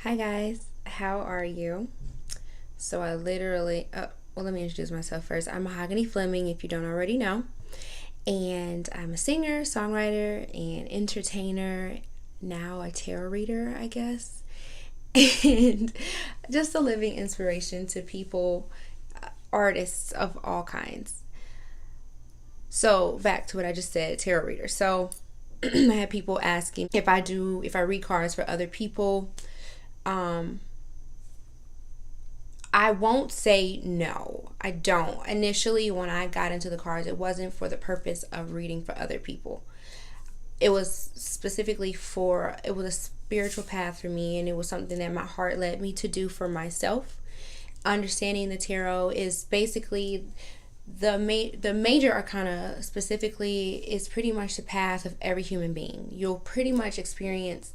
Hi guys, how are you? So I literally, well, let me introduce myself first. I'm Mahogany Fleming, if you don't already know, and I'm a singer, songwriter, and entertainer. Now a tarot reader, I guess, and just a living inspiration to people, artists of all kinds. So back to what I just said, tarot reader. So I had people asking if I read cards for other people. Um, I won't say no. I don't. Initially, when I got into the cards, it wasn't for the purpose of reading for other people. It was specifically it was a spiritual path for me, and it was something that my heart led me to do for myself. Understanding the tarot is basically the major arcana specifically is pretty much the path of every human being. You'll pretty much experience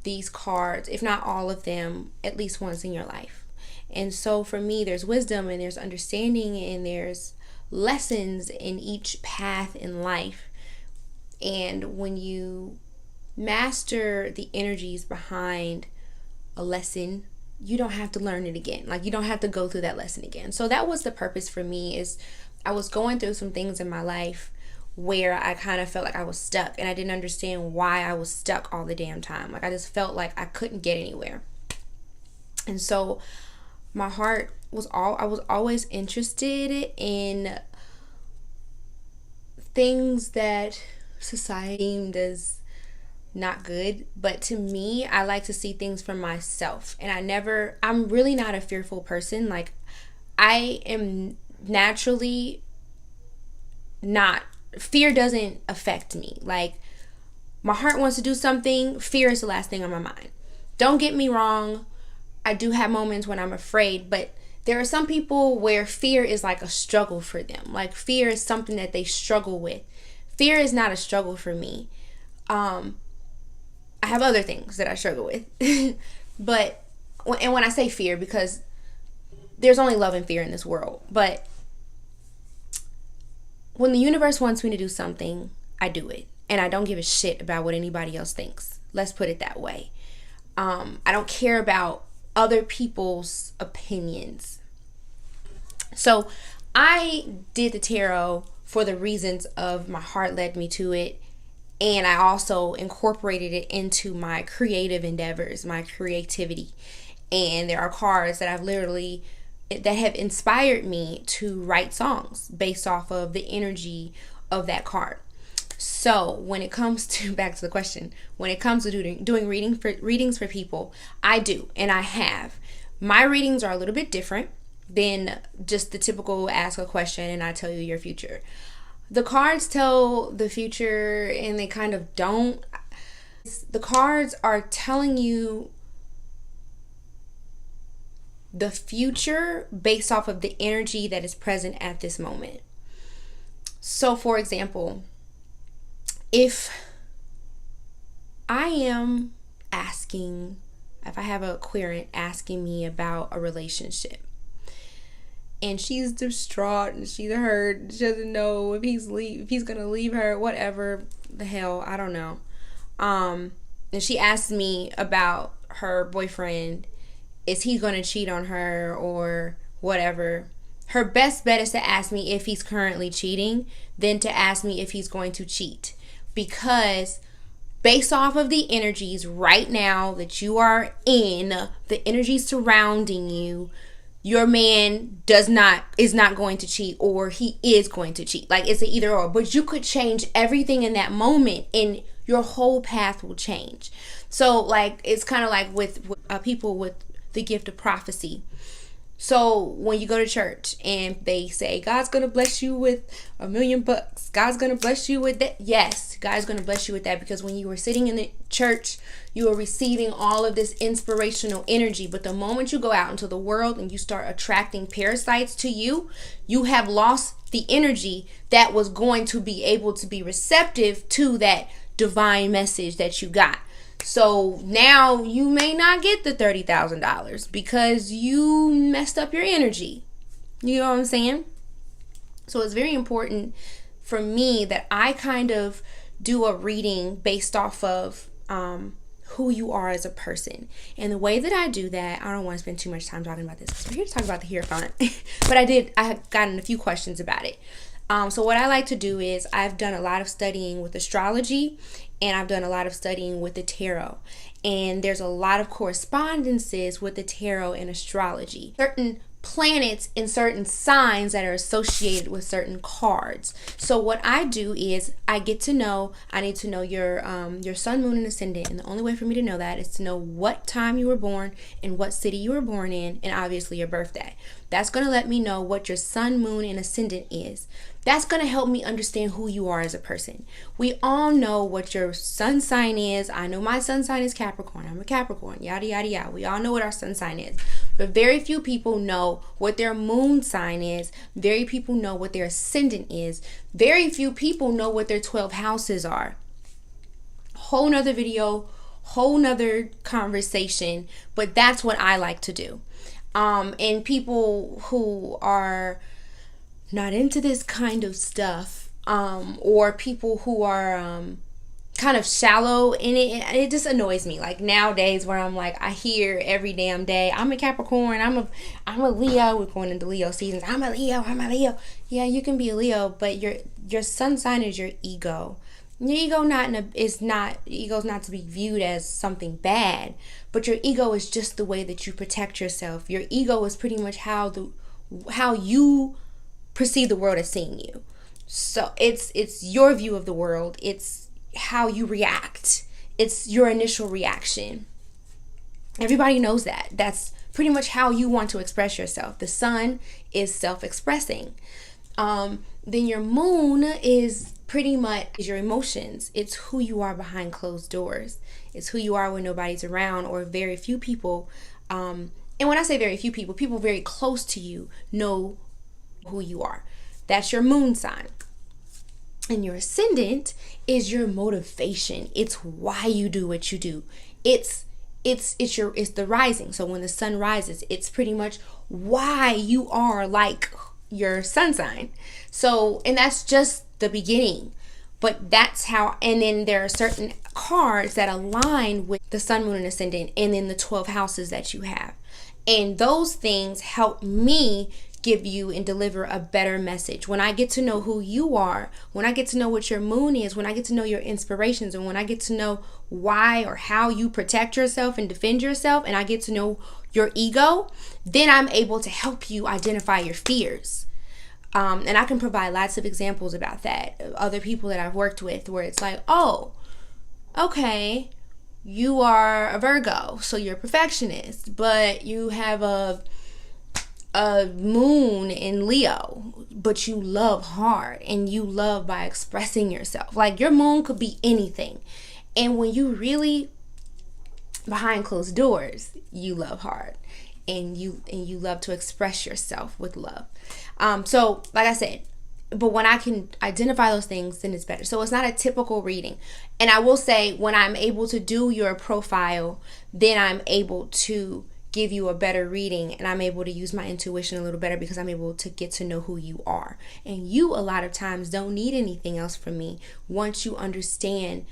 these cards, if not all of them, at least once in your life. And so for me, there's wisdom and there's understanding and there's lessons in each path in life. And when you master the energies behind a lesson, you don't have to learn it again. Like, you don't have to go through that lesson again. So that was the purpose for me. Is I was going through some things in my life where I kind of felt like I was stuck and I didn't understand why I was stuck all the damn time. Like, I just felt like I couldn't get anywhere. And so my heart was I was always interested in things that society deemed as not good, but to me, I like to see things for myself. And I'm really not a fearful person. Like, I am naturally not, fear doesn't affect me. Like, my heart wants to do something, fear is the last thing on my mind. Don't get me wrong, I do have moments when I'm afraid, but there are some people where fear is like a struggle for them. Like, fear is something that they struggle with. Fear is not a struggle for me. I have other things that I struggle with. But, and when I say fear, because there's only love and fear in this world. But when the universe wants me to do something, I do it. And I don't give a shit about what anybody else thinks. Let's put it that way. I don't care about other people's opinions. So I did the tarot for the reasons of my heart led me to it. And I also incorporated it into my creative endeavors, my creativity. And there are cards that that have inspired me to write songs based off of the energy of that card. So when it comes to, back to the question, when it comes to doing readings for people, I do, and I have. My readings are a little bit different than just the typical ask a question and I tell you your future. The cards tell the future and they kind of don't. The cards are telling you the future based off of the energy that is present at this moment. So, for example, if I have a querent asking me about a relationship, and she's distraught and she's hurt, she doesn't know if he's gonna leave her, whatever the hell, I don't know. And she asks me about her boyfriend, is he gonna cheat on her or whatever. Her best bet is to ask me if he's currently cheating than to ask me if he's going to cheat. Because based off of the energies right now that you are in, the energies surrounding you, your man is not going to cheat, or he is going to cheat. Like, it's an either or. But you could change everything in that moment and your whole path will change. So, like, it's kind of like with people with the gift of prophecy. So when you go to church and they say, God's going to bless you with $1 million, God's going to bless you with that. Yes, God's going to bless you with that, because when you were sitting in the church, you are receiving all of this inspirational energy. But the moment you go out into the world and you start attracting parasites to you, you have lost the energy that was going to be able to be receptive to that divine message that you got. So now you may not get the $30,000 because you messed up your energy. You know what I'm saying? So it's very important for me that I kind of do a reading based off of who you are as a person. And the way that I do that, I don't want to spend too much time talking about this because we're here to talk about the Hierophant. But I have gotten a few questions about it. So what I like to do is I've done a lot of studying with astrology, and I've done a lot of studying with the tarot. And there's a lot of correspondences with the tarot and astrology. Certain planets and certain signs that are associated with certain cards. So what I do is I need to know your sun, moon, and ascendant, and the only way for me to know that is to know what time you were born and what city you were born in, and obviously your birthday. That's going to let me know what your sun, moon, and ascendant is. That's going to help me understand who you are as a person. We all know what your sun sign is. I know my sun sign is Capricorn. I'm a Capricorn, yada, yada, yada. We all know what our sun sign is. But very few people know what their moon sign is. Very few people know what their ascendant is. Very few people know what their 12 houses are. Whole nother video, whole nother conversation. But that's what I like to do. And people who are not into this kind of stuff, or people who are kind of shallow in it just annoys me. Like nowadays, where I'm like, I hear every damn day, I'm a Capricorn, I'm a Leo. We're going into Leo seasons. I'm a Leo. Yeah, you can be a Leo, but your sun sign is your ego. Your ego ego's not to be viewed as something bad, but your ego is just the way that you protect yourself. Your ego is pretty much how you perceive the world as seeing you. So it's your view of the world. It's how you react. It's your initial reaction. Everybody knows that. That's pretty much how you want to express yourself. The sun is self-expressing. Then your moon is pretty much your emotions. It's who you are behind closed doors. It's who you are when nobody's around or very few people. And when I say very few people very close to you know who you are. That's your moon sign. And your ascendant is your motivation. It's why you do what you do. It's the rising. So when the sun rises, it's pretty much why you are like your sun sign. So, and that's just the beginning. But that's how, and then there are certain cards that align with the sun, moon, and ascendant, and then the 12 houses that you have. And those things help me give you and deliver a better message. When I get to know who you are, when I get to know what your moon is, when I get to know your inspirations, and when I get to know why or how you protect yourself and defend yourself, and I get to know your ego, then I'm able to help you identify your fears. And I can provide lots of examples about that. Other people that I've worked with where it's like, oh, okay, you are a Virgo, so you're a perfectionist, but you have a moon in Leo, but you love hard and you love by expressing yourself. Like your moon could be anything. And when you really behind closed doors, you love hard and you love to express yourself with love. So like I said, but when I can identify those things, then it's better. So it's not a typical reading. And I will say, when I'm able to do your profile, then I'm able to give you a better reading, and I'm able to use my intuition a little better because I'm able to get to know who you are. And you a lot of times don't need anything else from me once you understand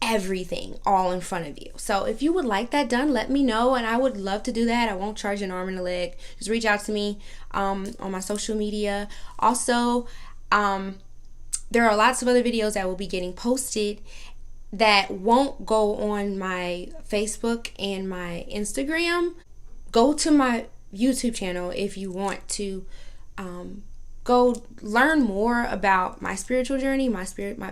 everything all in front of you. So if you would like that done, let me know, and I would love to do that. I won't charge an arm and a leg. Just reach out to me on my social media. Also, there are lots of other videos that will be getting posted that won't go on my Facebook and my Instagram. Go to my YouTube channel if you want to go learn more about my spiritual journey, my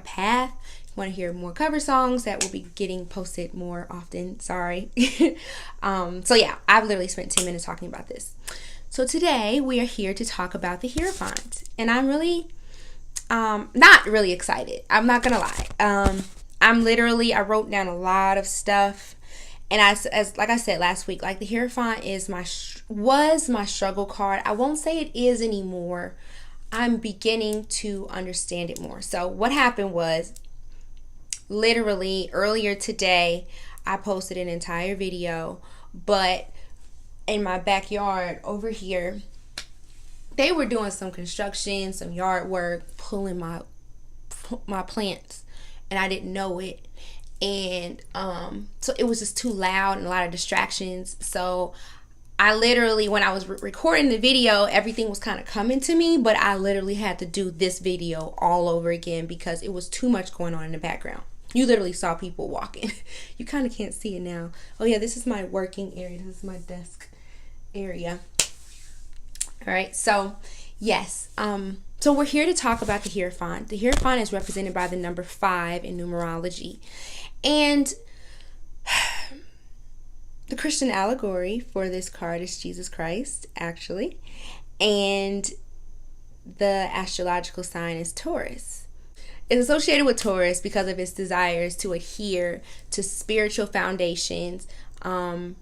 path. If you want to hear more cover songs, that will be getting posted more often. Sorry. So yeah, I've literally spent 10 minutes talking about this. So today we are here to talk about the Hierophant, and I'm really not really excited. I'm not gonna lie. I wrote down a lot of stuff, and as like I said last week, like the Hierophant was my struggle card. I won't say it is anymore. I'm beginning to understand it more. So what happened was, literally earlier today, I posted an entire video, but in my backyard over here, they were doing some construction, some yard work, pulling my plants, and I didn't know it. And so it was just too loud and a lot of distractions. So I literally, when I was recording the video, everything was kind of coming to me, but I literally had to do this video all over again because it was too much going on in the background. You literally saw people walking. You kind of can't see it now. Oh yeah, this is my working area. This is my desk area. All right, so yes, so we're here to talk about the Hierophant. The Hierophant is represented by the number 5 in numerology. And the Christian allegory for this card is Jesus Christ, actually. And the astrological sign is Taurus. It's associated with Taurus because of its desires to adhere to spiritual foundations and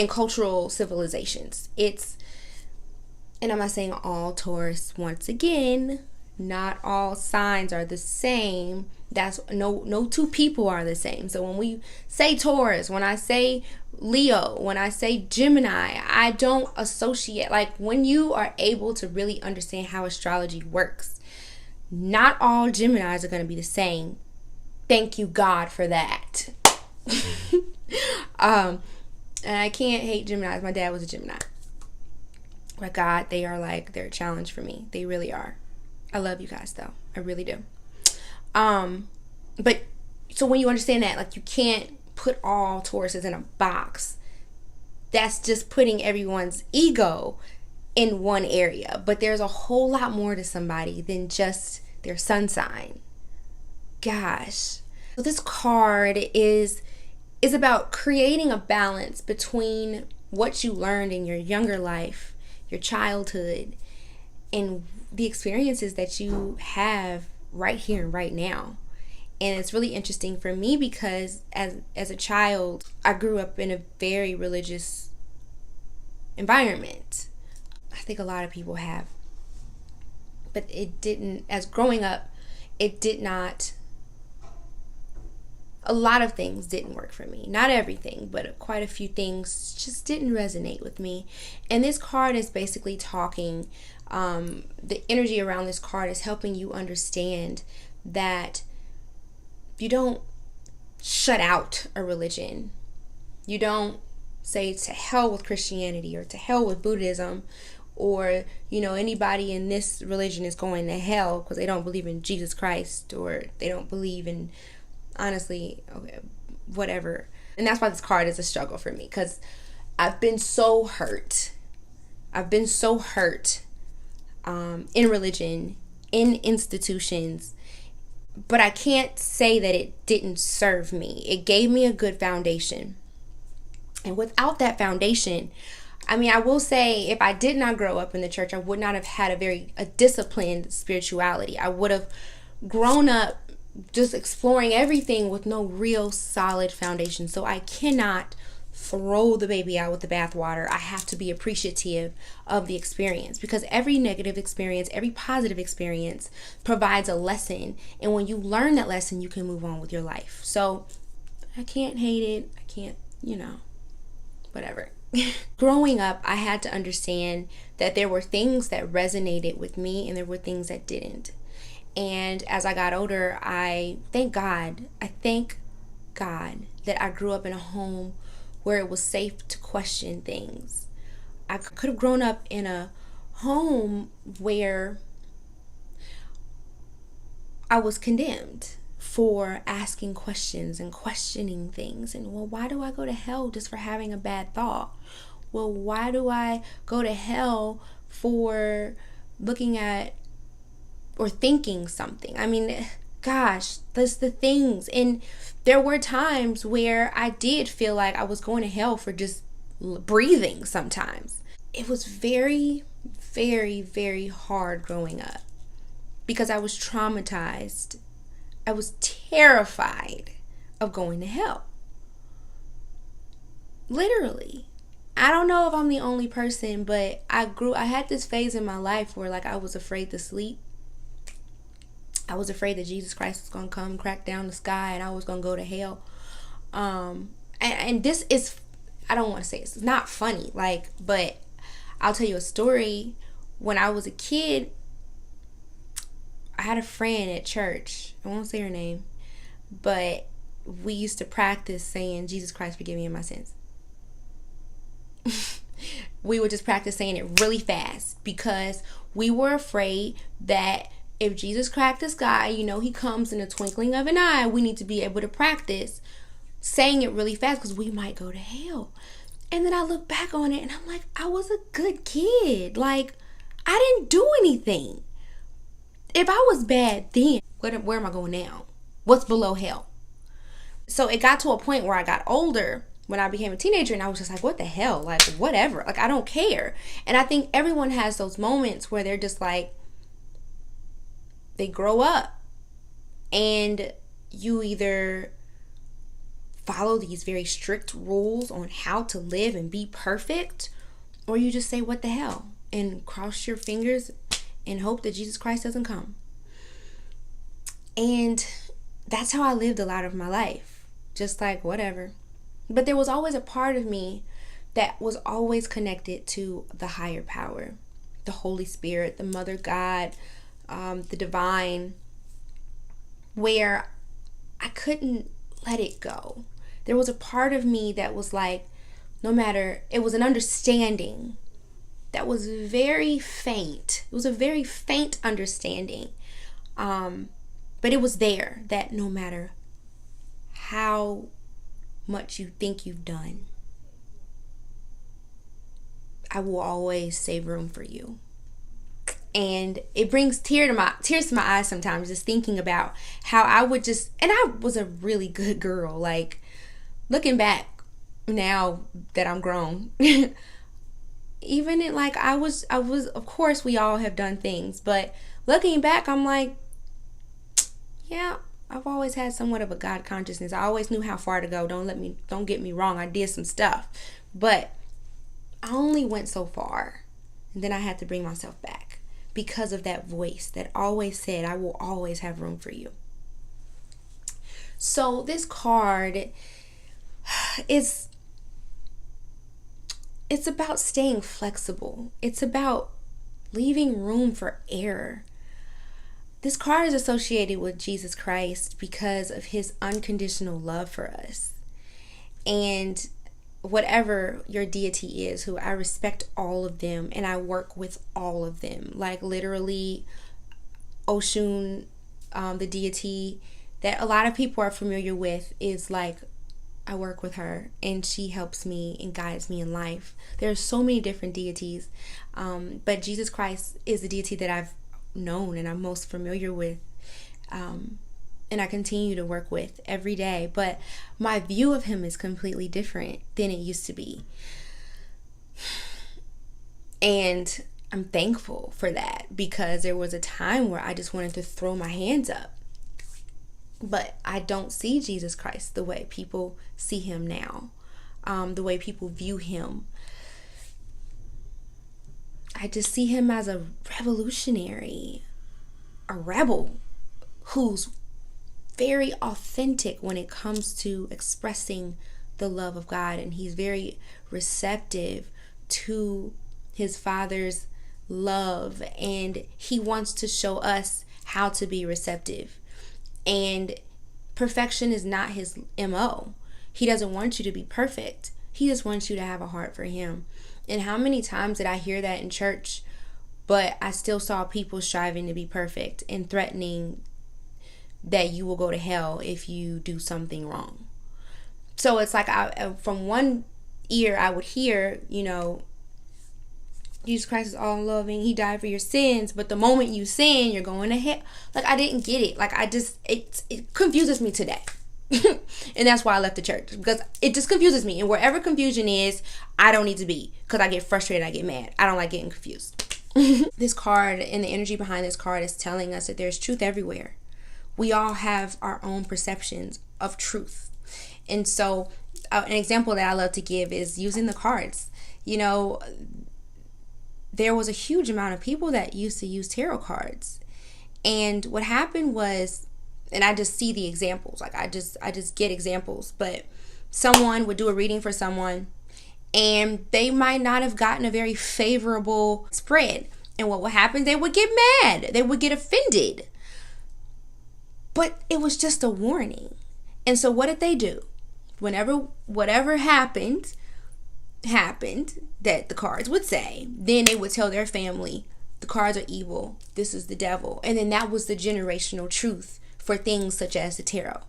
cultural civilizations. And I'm not saying all Taurus, once again, not all signs are the same. That's no two people are the same. So when we say Taurus, when I say Leo, when I say Gemini, I don't associate, like when you are able to really understand how astrology works, not all Geminis are going to be the same. Thank you, God, for that. And I can't hate Geminis. My dad was a Gemini. But God, they're a challenge for me. They really are. I love you guys though. I really do. But so when you understand that, like, you can't put all Tauruses in a box. That's just putting everyone's ego in one area. But there's a whole lot more to somebody than just their sun sign. Gosh. So this card is about creating a balance between what you learned in your younger life, your childhood, and the experiences that you have right here and right now. And it's really interesting for me because as a child, I grew up in a very religious environment. I think a lot of people have. But it didn't, as growing up, it did not, a lot of things didn't work for me. Not everything, but quite a few things just didn't resonate with me. And this card is basically talking, the energy around this card is helping you understand that you don't shut out a religion. You don't say to hell with Christianity or to hell with Buddhism, or, anybody in this religion is going to hell because they don't believe in Jesus Christ, or they don't believe in, honestly, okay, whatever. And that's why this card is a struggle for me, because I've been so hurt. In religion, in institutions, but I can't say that it didn't serve me. It gave me a good foundation. And without that foundation, I will say, if I did not grow up in the church, I would not have had a disciplined spirituality. I would have grown up just exploring everything with no real solid foundation. So I cannot throw the baby out with the bathwater. I have to be appreciative of the experience, because every negative experience, every positive experience provides a lesson. And when you learn that lesson, you can move on with your life. So I can't hate it. I can't, whatever. Growing up, I had to understand that there were things that resonated with me and there were things that didn't. And as I got older, I thank God that I grew up in a home where it was safe to question things. I could have grown up in a home where I was condemned for asking questions and questioning things. And, well, why do I go to hell just for having a bad thought? Well, why do I go to hell for looking at or thinking something? Gosh, that's the things. And there were times where I did feel like I was going to hell for just breathing sometimes. It was very, very, very hard growing up because I was traumatized. I was terrified of going to hell. Literally. I don't know if I'm the only person, but I had this phase in my life where, like, I was afraid to sleep. I was afraid that Jesus Christ was going to come crack down the sky and I was going to go to hell. And this is, I don't want to say it's not funny, but I'll tell you a story. When I was a kid, I had a friend at church. I won't say her name, but we used to practice saying, Jesus Christ, forgive me of my sins. We would just practice saying it really fast because we were afraid that if Jesus cracked the sky, he comes in a twinkling of an eye. We need to be able to practice saying it really fast because we might go to hell. And then I look back on it and I'm like, I was a good kid. Like, I didn't do anything. If I was bad then, where am I going now? What's below hell? So it got to a point where I got older when I became a teenager and I was just like, what the hell? Like, whatever. Like, I don't care. And I think everyone has those moments where they're just like, they grow up and you either follow these very strict rules on how to live and be perfect, or you just say, what the hell? And cross your fingers and hope that Jesus Christ doesn't come. And that's how I lived a lot of my life. Just like, whatever. But there was always a part of me that was always connected to the higher power, the Holy Spirit, the Mother God, the divine, where I couldn't let it go. There was a part of me that was like, no matter, it was an understanding that was very faint. It was a very faint understanding. But it was there, that no matter how much you think you've done, I will always save room for you. And it brings tears to my eyes sometimes, just thinking about how I would just, and I was a really good girl. Like, looking back now that I'm grown, even it, like, I was, of course we all have done things, but looking back, I'm like, yeah, I've always had somewhat of a God consciousness. I always knew how far to go. Don't get me wrong. I did some stuff, but I only went so far, and then I had to bring myself back because of that voice that always said, I will always have room for you. So this card is, it's about staying flexible. It's about leaving room for error. This card is associated with Jesus Christ because of his unconditional love for us. And whatever your deity is, who I respect all of them and I work with all of them. Like, literally, Oshun, the deity that a lot of people are familiar with, is like, I work with her and she helps me and guides me in life. There's so many different deities, but Jesus Christ is the deity that I've known and I'm most familiar with, and I continue to work with every day. But my view of him is completely different than it used to be, and I'm thankful for that, because there was a time where I just wanted to throw my hands up. But I don't see Jesus Christ the way people see him now, the way people view him. I just see him as a revolutionary, a rebel who's very authentic when it comes to expressing the love of God. And he's very receptive to his Father's love. And he wants to show us how to be receptive. And perfection is not his MO. He doesn't want you to be perfect. He just wants you to have a heart for him. And how many times did I hear that in church, but I still saw people striving to be perfect and threatening that you will go to hell if you do something wrong. So it's like, from one ear I would hear, Jesus Christ is all loving, he died for your sins, but the moment you sin, you're going to hell. Like, I didn't get it. Like, it confuses me today. And that's why I left the church, because it just confuses me. And wherever confusion is, I don't need to be, because I get frustrated, I get mad. I don't like getting confused. This card and the energy behind this card is telling us that there's truth everywhere. We all have our own perceptions of truth. And so an example that I love to give is using the cards. There was a huge amount of people that used to use tarot cards. And what happened was, and I just see the examples, like I just get examples, but someone would do a reading for someone and they might not have gotten a very favorable spread. And what would happen? They would get mad. They would get offended. But it was just a warning. And so what did they do? Whatever happened that the cards would say, then they would tell their family, the cards are evil, this is the devil. And then that was the generational truth for things such as the tarot.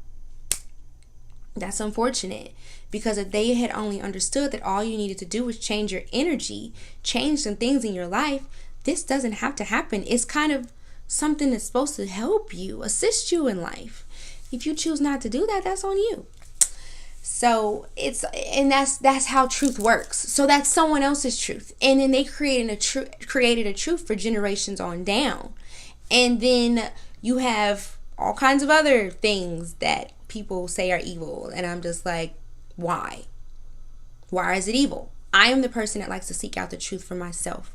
That's unfortunate, because if they had only understood that all you needed to do was change your energy, change some things in your life, this doesn't have to happen. It's kind of something that's supposed to help you, assist you in life. If you choose not to do that, that's on you. So that's how truth works. So that's someone else's truth, and then they created a truth for generations on down. And then you have all kinds of other things that people say are evil, and I'm just like, why is it evil? I am the person that likes to seek out the truth for myself.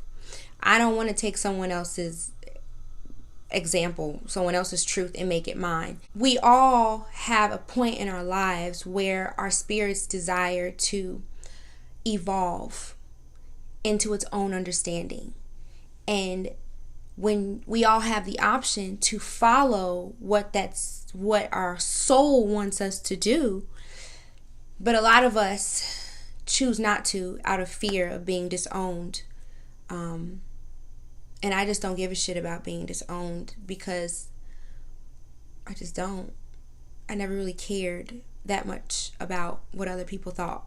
I don't want to take someone else's example, someone else's truth, and make it mine. We all have a point in our lives where our spirits desire to evolve into its own understanding. And when we all have the option to follow what our soul wants us to do, but a lot of us choose not to out of fear of being disowned. And I just don't give a shit about being disowned, because I just don't. I never really cared that much about what other people thought.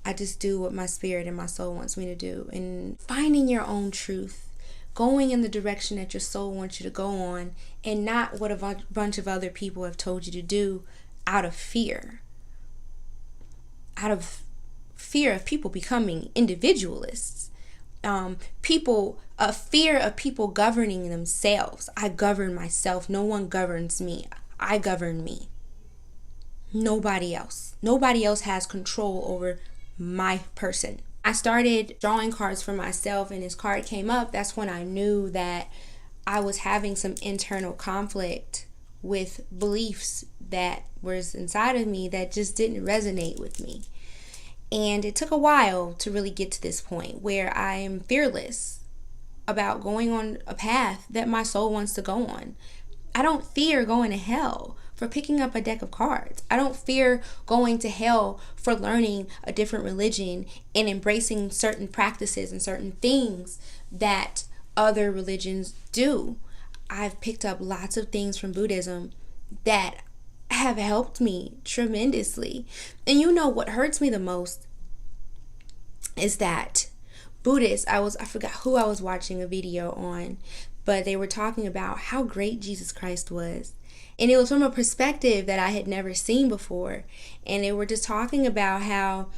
I just do what my spirit and my soul wants me to do. And finding your own truth, going in the direction that your soul wants you to go on, and not what a bunch of other people have told you to do out of fear. Out of fear of people becoming individualists. A fear of people governing themselves. I govern myself. No one governs me. I govern me. Nobody else. Nobody else has control over my person. I started drawing cards for myself, and this card came up. That's when I knew that I was having some internal conflict with beliefs that was inside of me that just didn't resonate with me. And it took a while to really get to this point where I am fearless about going on a path that my soul wants to go on. I don't fear going to hell for picking up a deck of cards. I don't fear going to hell for learning a different religion and embracing certain practices and certain things that other religions do. I've picked up lots of things from Buddhism that have helped me tremendously. And you know what hurts me the most is that Buddhists, I forgot who I was watching a video on, but they were talking about how great Jesus Christ was. And it was from a perspective that I had never seen before. And they were just talking about how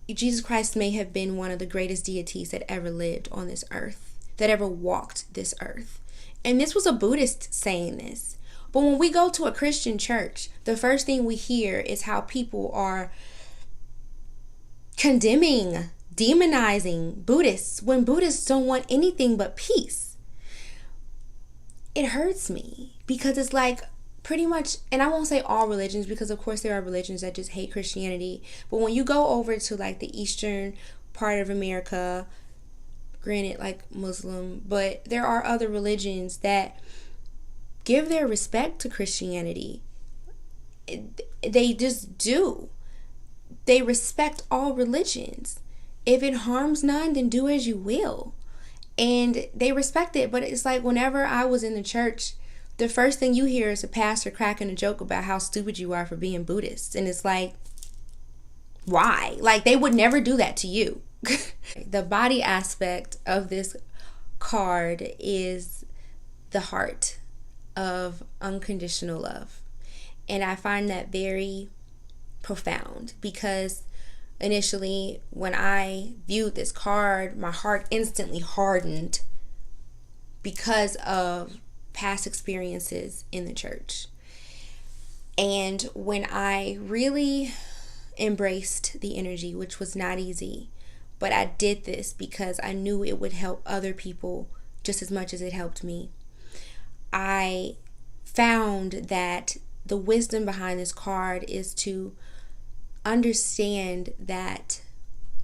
Jesus Christ may have been one of the greatest deities that ever lived on this earth, that ever walked this earth. And this was a Buddhist saying this. But when we go to a Christian church, the first thing we hear is how people are condemning, demonizing Buddhists when Buddhists don't want anything but peace. It hurts me because it's like pretty much, and I won't say all religions, because of course there are religions that just hate Christianity, but when you go over to like the eastern part of America, granted like Muslim, but there are other religions that give their respect to Christianity. They just do. They respect all religions. If it harms none, then do as you will. And they respect it. But it's like whenever I was in the church, the first thing you hear is a pastor cracking a joke about how stupid you are for being Buddhist. And it's like, why? Like, they would never do that to you. The body aspect of this card is the heart of unconditional love. And I find that very profound, because initially when I viewed this card, my heart instantly hardened because of past experiences in the church. And when I really embraced the energy, which was not easy, but I did this because I knew it would help other people just as much as it helped me. I found that the wisdom behind this card is to understand that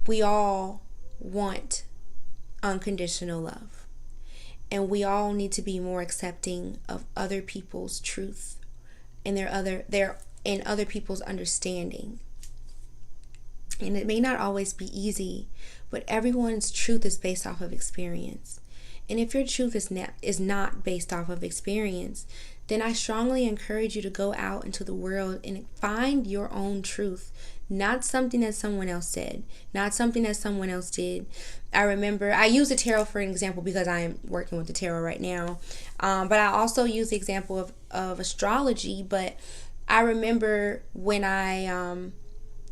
we all want unconditional love, and we all need to be more accepting of other people's truth and they're in other people's understanding. And it may not always be easy, but everyone's truth is based off of experience. And if your truth is not based off of experience, then I strongly encourage you to go out into the world and find your own truth. Not something that someone else said, not something that someone else did. I remember, I use the tarot for an example because I am working with the tarot right now. But I also use the example of astrology. But I remember when I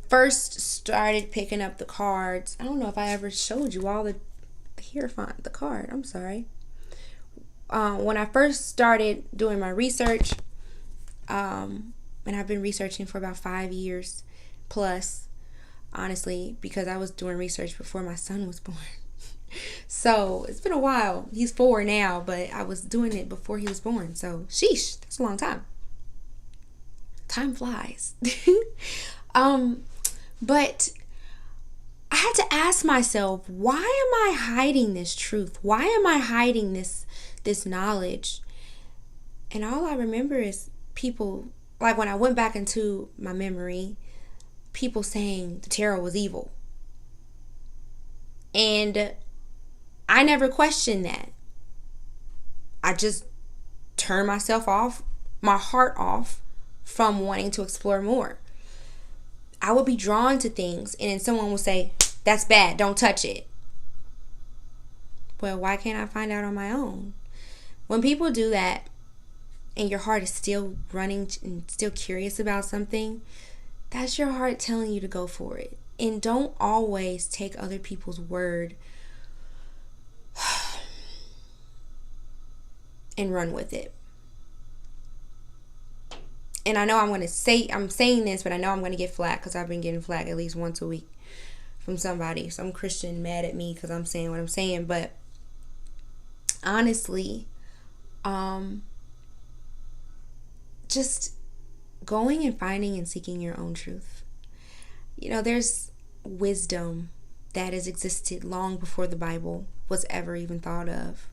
first started picking up the cards. I don't know if I ever showed you all the Hierophant, the card. I'm sorry. When I first started doing my research, and I've been researching for about 5 years plus, honestly, because I was doing research before my son was born. So it's been a while. He's 4 now, but I was doing it before he was born. So sheesh, that's a long time. Time flies. But I had to ask myself, why am I hiding this truth? Why am I hiding this knowledge? And all I remember is people, like when I went back into my memory, people saying the tarot was evil. And I never questioned that. I just turned myself off, my heart off from wanting to explore more. I would be drawn to things and then someone would say, that's bad, don't touch it. Well, why can't I find out on my own? When people do that and your heart is still running and still curious about something, that's your heart telling you to go for it. And don't always take other people's word and run with it. And I know I'm saying this, but I know I'm going to get flack because I've been getting flack at least once a week from somebody, some Christian mad at me because I'm saying what I'm saying. But honestly, just going and finding and seeking your own truth. You know, there's wisdom that has existed long before the Bible was ever even thought of.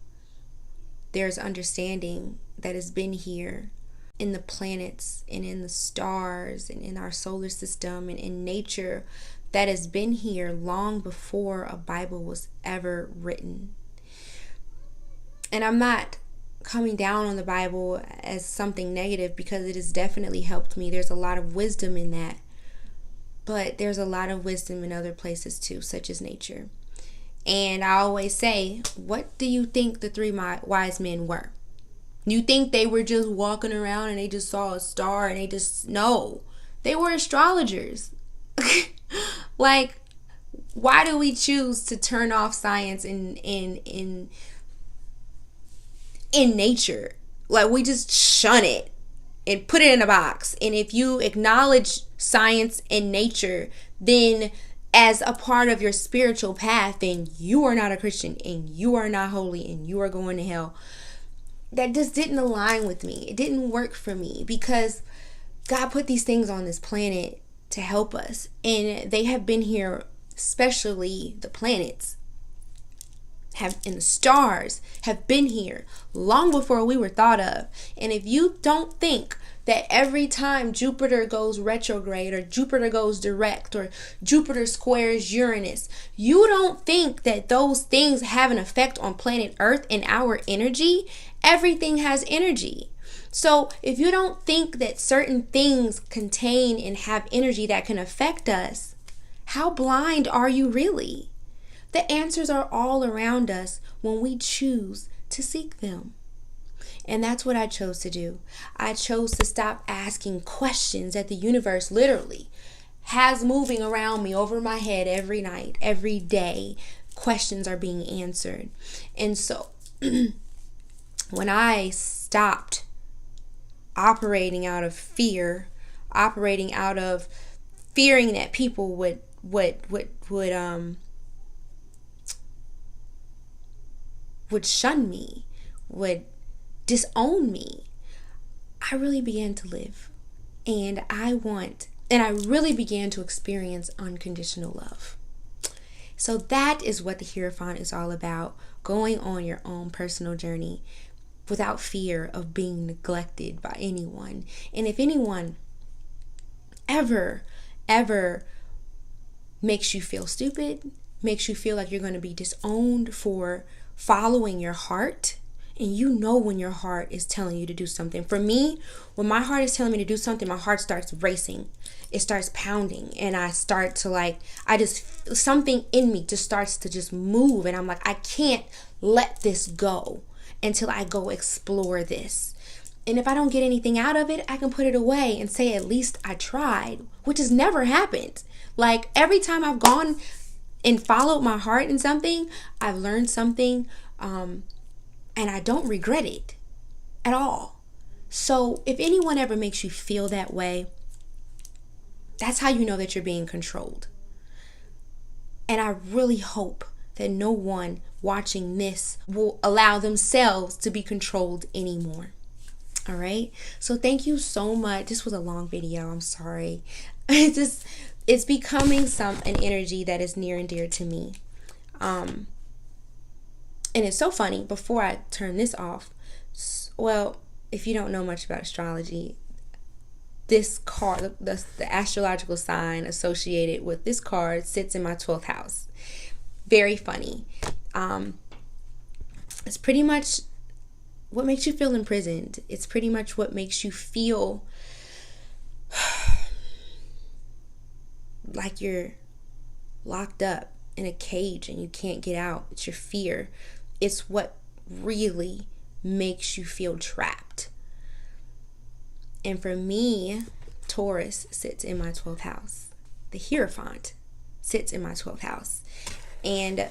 There's understanding that has been here in the planets and in the stars and in our solar system and in nature that has been here long before a Bible was ever written. And I'm not coming down on the Bible as something negative because it has definitely helped me. There's a lot of wisdom in that. But there's a lot of wisdom in other places too, such as nature. And I always say, what do you think the 3 wise men were? You think they were just walking around and they just saw a star and no, they were astrologers. Like, why do we choose to turn off science in nature? Like, we just shun it and put it in a box. And if you acknowledge science and nature, then as a part of your spiritual path, then you are not a Christian and you are not holy and you are going to hell. That just didn't align with me. It didn't work for me because God put these things on this planet to help us. And they have been here, especially the planets and the stars have been here long before we were thought of. And if you don't think that every time Jupiter goes retrograde or Jupiter goes direct or Jupiter squares Uranus, you don't think that those things have an effect on planet Earth and our energy. Everything has energy. So if you don't think that certain things contain and have energy that can affect us, how blind are you really? The answers are all around us when we choose to seek them. And that's what I chose to do. I chose to stop asking questions that the universe literally has moving around me over my head every night, every day. Questions are being answered. And so when I stopped operating out of fear, operating out of fearing that people would shun me, would disown me, I really began to live. And I really began to experience unconditional love. So that is what the Hierophant is all about, going on your own personal journey. without fear of being neglected by anyone. And if anyone ever makes you feel stupid, makes you feel like you're going to be disowned for following your heart, and you know when your heart is telling you to do something. For me, when my heart is telling me to do something, my heart starts racing. It starts pounding, and I start to something in me just starts to just move, and I'm like, I can't let this go until I go explore this. And if I don't get anything out of it, I can put it away and say, at least I tried, which has never happened. Like, every time I've gone and followed my heart in something, I've learned something, and I don't regret it at all. So if anyone ever makes you feel that way, that's how you know that you're being controlled. And I really hope that no one watching this will allow themselves to be controlled anymore. All right. So thank you so much. This was a long video. I'm sorry. It's becoming an energy that is near and dear to me. And it's so funny. Before I turn this off, well, if you don't know much about astrology, this card, the astrological sign associated with this card, sits in my 12th house. Very funny. It's pretty much what makes you feel imprisoned. It's pretty much what makes you feel like you're locked up in a cage and you can't get out. It's your fear. It's what really makes you feel trapped. And for me, Taurus sits in my 12th house. The Hierophant sits in my 12th house. And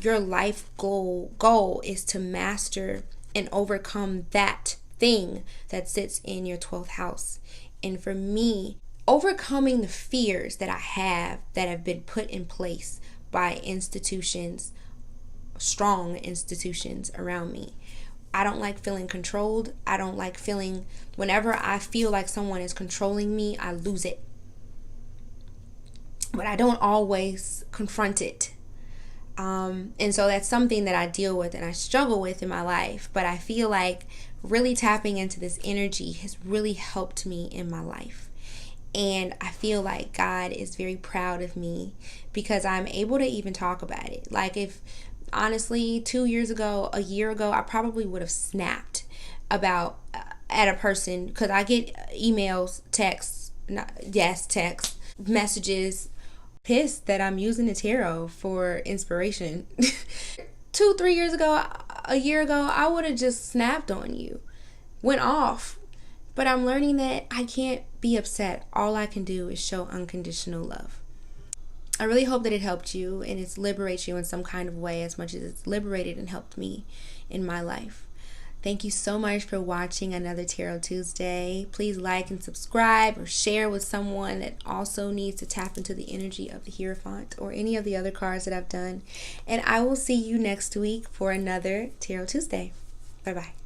your life goal is to master and overcome that thing that sits in your 12th house. And for me, overcoming the fears that I have that have been put in place by institutions, strong institutions around me. I don't like feeling controlled. I don't like feeling, whenever I feel like someone is controlling me, I lose it. But I don't always confront it. And so that's something that I deal with and I struggle with in my life. But I feel like really tapping into this energy has really helped me in my life. And I feel like God is very proud of me because I'm able to even talk about it. Like, if honestly, 2 years ago, a year ago, I probably would have snapped about at a person, because I get emails, texts, messages, pissed that I'm using the tarot for inspiration. 2-3 years ago, a year ago, I would have just snapped on you, went off. But I'm learning that I can't be upset. All I can do is show unconditional love. I really hope that it helped you and it's liberates you in some kind of way as much as it's liberated and helped me in my life. Thank you so much for watching another Tarot Tuesday. Please like and subscribe or share with someone that also needs to tap into the energy of the Hierophant or any of the other cards that I've done. And I will see you next week for another Tarot Tuesday. Bye-bye.